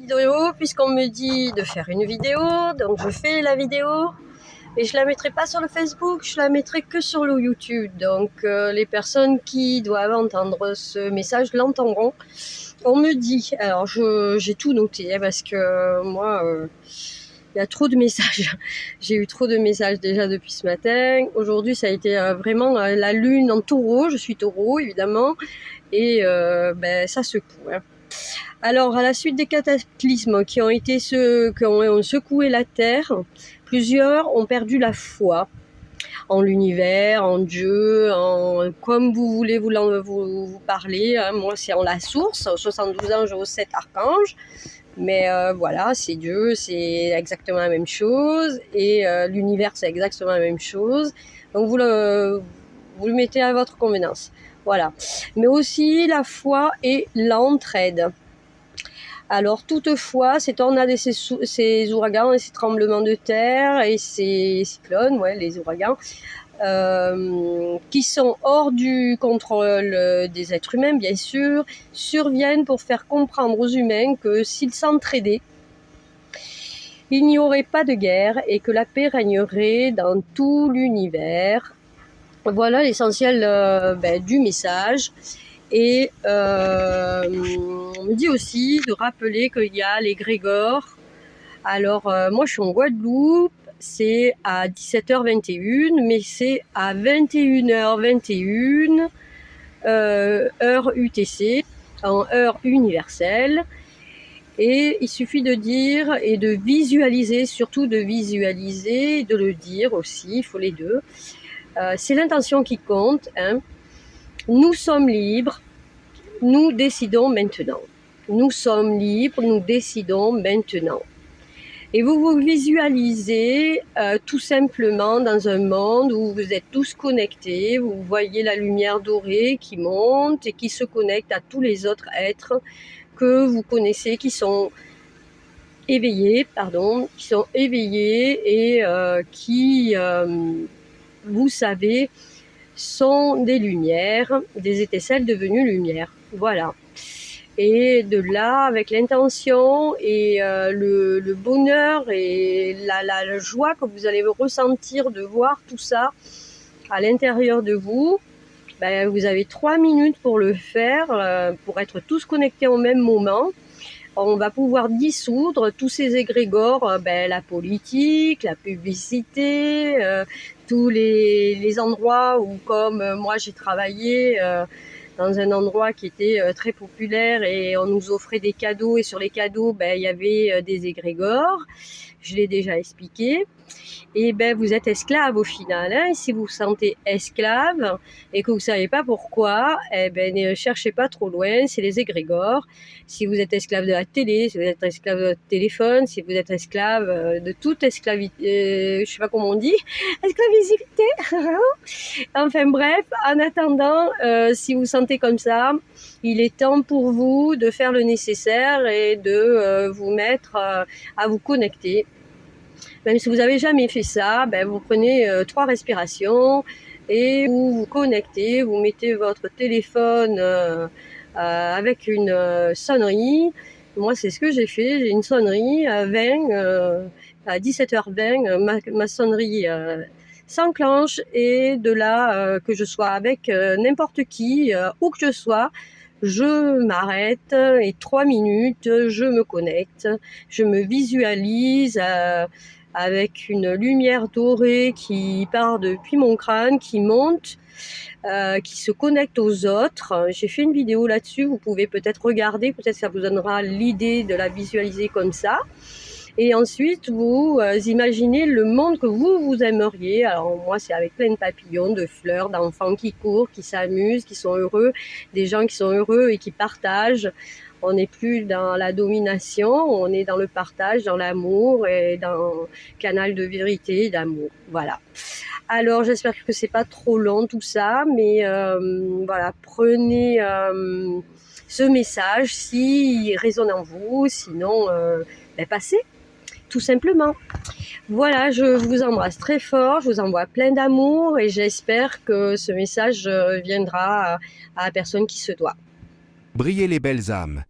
vidéo puisqu'on me dit de faire une vidéo, donc je fais la vidéo et je la mettrai pas sur le Facebook, je la mettrai que sur le YouTube. Donc les personnes qui doivent entendre ce message l'entendront. On me dit, alors j'ai tout noté parce que moi il y a trop de messages. J'ai eu trop de messages déjà depuis ce matin. Aujourd'hui ça a été vraiment la lune en taureau, je suis taureau évidemment, et ça secoue. Alors, à la suite des cataclysmes qui ont secoué la Terre, plusieurs ont perdu la foi en l'univers, en Dieu, comme vous voulez vous parler. Moi, c'est en la source. Aux 72 ans, j'ai 7 archanges. Mais voilà, c'est Dieu, c'est exactement la même chose. Et l'univers, c'est exactement la même chose. Donc, vous le mettez à votre convenance. Voilà. Mais aussi la foi et l'entraide. Alors toutefois, ces tornades et ces ouragans et ces tremblements de terre et ces cyclones, les ouragans, qui sont hors du contrôle des êtres humains, bien sûr, surviennent pour faire comprendre aux humains que s'ils s'entraidaient, il n'y aurait pas de guerre et que la paix régnerait dans tout l'univers. Voilà l'essentiel du message. Et on me dit aussi de rappeler qu'il y a les Grégores. Alors moi je suis en Guadeloupe, c'est à 17h21, mais c'est à 21h21 heure UTC, en heure universelle. Et il suffit de dire et de visualiser, surtout de visualiser, de le dire aussi, il faut les deux. C'est l'intention qui compte, hein. Nous sommes libres, nous décidons maintenant. Nous sommes libres, nous décidons maintenant. Et vous vous visualisez tout simplement dans un monde où vous êtes tous connectés, vous voyez la lumière dorée qui monte et qui se connecte à tous les autres êtres que vous connaissez, qui sont éveillés et qui, vous savez, sont des lumières, des étincelles devenues lumière. Voilà. Et de là, avec l'intention et le bonheur et la joie que vous allez ressentir de voir tout ça à l'intérieur de vous, vous avez 3 minutes pour le faire, pour être tous connectés au même moment. On va pouvoir dissoudre tous ces égrégores, la politique, la publicité, tous les endroits où, comme moi j'ai travaillé dans un endroit qui était très populaire et on nous offrait des cadeaux et sur les cadeaux il y avait des égrégores, je l'ai déjà expliqué. Et vous êtes esclave au final, hein. Et si vous vous sentez esclave et que vous ne savez pas pourquoi, ne cherchez pas trop loin, c'est les égrégores. Si vous êtes esclave de la télé, si vous êtes esclave de votre téléphone, si vous êtes esclave de toute esclavité, je sais pas comment on dit, esclavicité. Enfin bref, en attendant, si vous vous sentez comme ça, il est temps pour vous de faire le nécessaire et de vous mettre à vous connecter. Même si vous n'avez jamais fait ça, vous prenez 3 respirations et vous vous connectez, vous mettez votre téléphone avec une sonnerie. Moi, c'est ce que j'ai fait. J'ai une sonnerie à 17h20, ma sonnerie s'enclenche et de là, que je sois avec n'importe qui, où que je sois, je m'arrête et 3 minutes, je me connecte, je me visualise avec une lumière dorée qui part depuis mon crâne, qui monte, qui se connecte aux autres. J'ai fait une vidéo là-dessus, vous pouvez peut-être regarder, peut-être que ça vous donnera l'idée de la visualiser comme ça. Et ensuite, vous imaginez le monde que vous aimeriez. Alors moi, c'est avec plein de papillons, de fleurs, d'enfants qui courent, qui s'amusent, qui sont heureux, des gens qui sont heureux et qui partagent. On n'est plus dans la domination, on est dans le partage, dans l'amour et dans le canal de vérité, d'amour. Voilà. Alors j'espère que c'est pas trop long tout ça, mais voilà, prenez ce message s'il résonne en vous, sinon passez, tout simplement. Voilà, je vous embrasse très fort, je vous envoie plein d'amour et j'espère que ce message viendra à la personne qui se doit. Brillez les belles âmes,